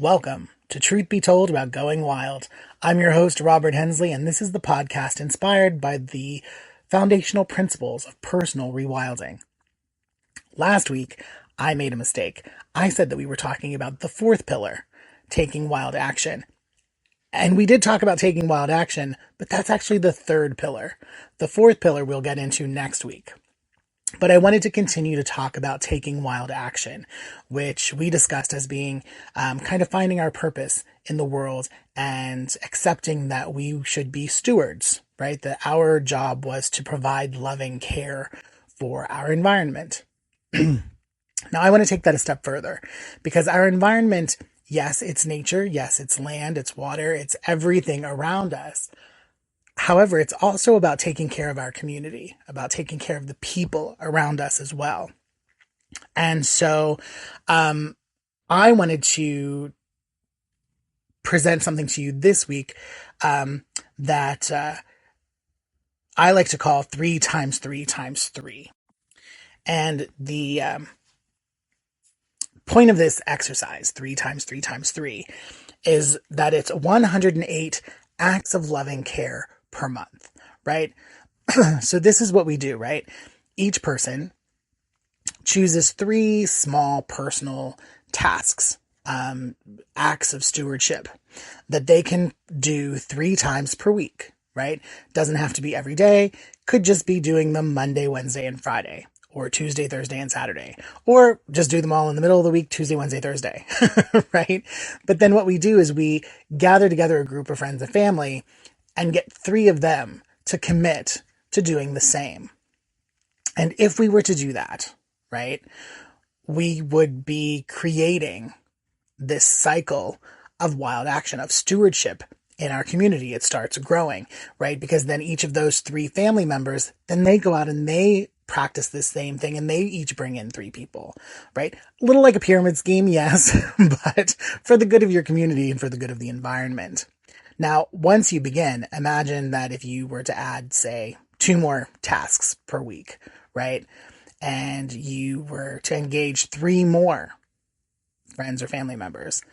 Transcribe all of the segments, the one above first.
Welcome to Truth Be Told About Going Wild. I'm your host, Robert Hensley, and this is the podcast inspired by the foundational principles of personal rewilding. Last week, I made a mistake. I said that we were talking about the fourth pillar, taking wild action. And we did talk about taking wild action, but that's actually the third pillar. The fourth pillar we'll get into next week. But I wanted to continue to talk about taking wild action, which we discussed as being kind of finding our purpose in the world and accepting that we should be stewards, right? That our job was to provide loving care for our environment. Now, I want to take that a step further because our environment, yes, it's nature. Yes, it's land, it's water, it's everything around us. However, it's also about taking care of our community, about taking care of the people around us as well. And so I wanted to present something to you this week that I like to call 3 times 3 times 3. And the point of this exercise, 3 times 3 times 3, is that it's 108 acts of loving care per month, right? So this is what we do, right? Each person chooses 3 small personal tasks, acts of stewardship that they can do 3 times per week, right? Doesn't have to be every day. Could just be doing them Monday, Wednesday, and Friday, or Tuesday, Thursday, and Saturday, or just do them all in the middle of the week, Tuesday, Wednesday, Thursday, right? But then what we do is we gather together a group of friends and family and get 3 of them to commit to doing the same. And if we were to do that, right, we would be creating this cycle of wild action, of stewardship in our community. It starts growing, right? Because then each of those 3 family members, then they go out and they practice this same thing and they each bring in 3 people, right? A little like a pyramid scheme, yes, but for the good of your community and for the good of the environment. Now, once you begin, imagine that if you were to add, say, 2 more tasks per week, right? And you were to engage 3 more friends or family members,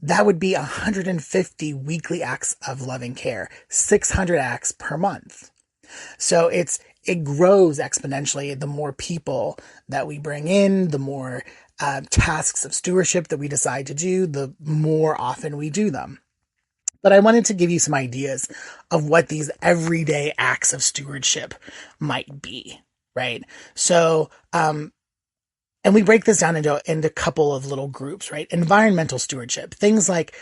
that would be 150 weekly acts of loving care, 600 acts per month. So it grows exponentially. The more people that we bring in, the more tasks of stewardship that we decide to do, the more often we do them. But I wanted to give you some ideas of what these everyday acts of stewardship might be, right? So, and we break this down into a couple of little groups, right? Environmental stewardship, things like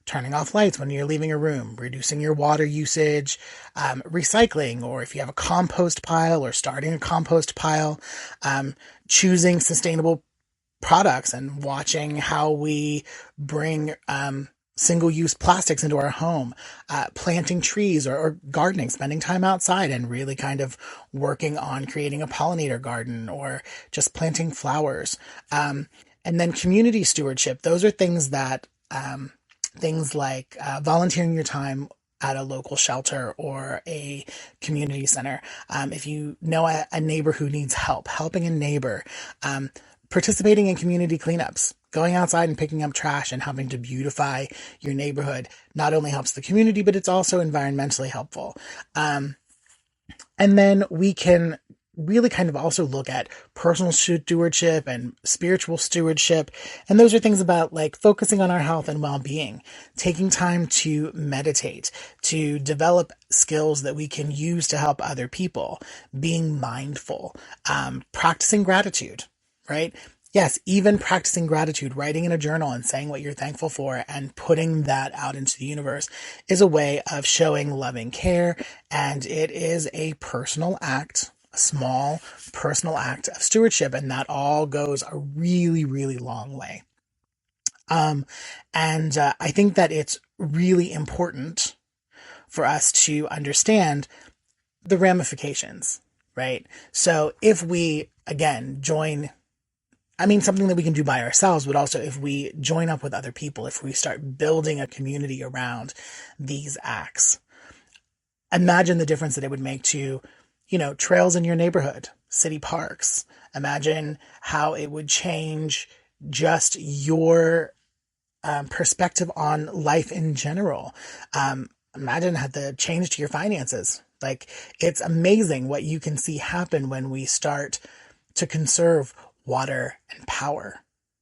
turning off lights when you're leaving a room, reducing your water usage, recycling, or if you have a compost pile or starting a compost pile, choosing sustainable products and watching how we bring, single-use plastics into our home, planting trees or gardening, spending time outside and really kind of working on creating a pollinator garden or just planting flowers. And then community stewardship. Those are things that, things like volunteering your time at a local shelter or a community center. If you know a neighbor who needs help, helping a neighbor, participating in community cleanups, going outside and picking up trash and helping to beautify your neighborhood not only helps the community, but it's also environmentally helpful. And then we can really kind of also look at personal stewardship and spiritual stewardship. And those are things about like focusing on our health and well-being, taking time to meditate, to develop skills that we can use to help other people, being mindful, practicing gratitude, right? Yes, even practicing gratitude, writing in a journal and saying what you're thankful for and putting that out into the universe is a way of showing loving care. And it is a personal act, a small personal act of stewardship. And that all goes a really, really long way. I think that it's really important for us to understand the ramifications, right? So if we, again, something that we can do by ourselves, but also if we join up with other people, if we start building a community around these acts, imagine the difference that it would make to, trails in your neighborhood, city parks. Imagine how it would change just your perspective on life in general. Imagine had the change to your finances. Like, it's amazing what you can see happen when we start to conserve water and power,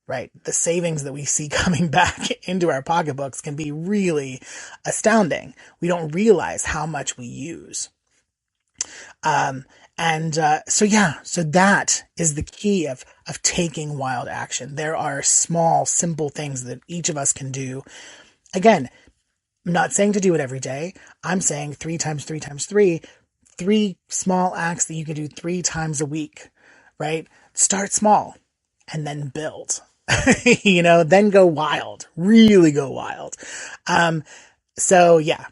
right? The savings that we see coming back into our pocketbooks can be really astounding. We don't realize how much we use. So that is the key of taking wild action. There are small, simple things that each of us can do. Again, I'm not saying to do it every day. I'm saying 3 times 3 times 3, 3 small acts that you can do 3 times a week, right? Start small and then build, then go wild, really go wild. So yeah,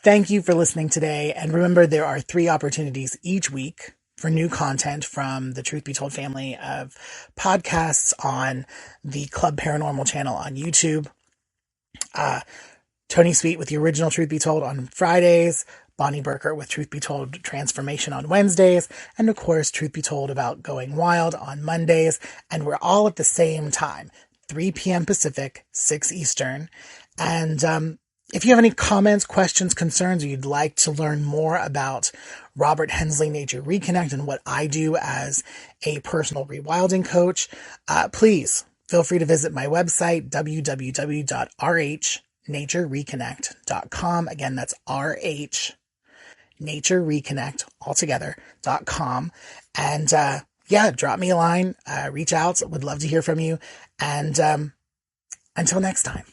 thank you for listening today. And remember, there are 3 opportunities each week for new content from the Truth Be Told family of podcasts on the Club Paranormal channel on YouTube. Tony Sweet with the original Truth Be Told on Fridays, Bonnie Burkert with Truth Be Told Transformation on Wednesdays, and of course, Truth Be Told about going wild on Mondays. And we're all at the same time, 3 p.m. Pacific, 6 Eastern. And if you have any comments, questions, concerns, or you'd like to learn more about Robert Hensley Nature Reconnect and what I do as a personal rewilding coach, please feel free to visit my website, www.rhnaturereconnect.com. Again, that's rhnaturereconnect altogether.com. And drop me a line, reach out. Would love to hear from you. And until next time.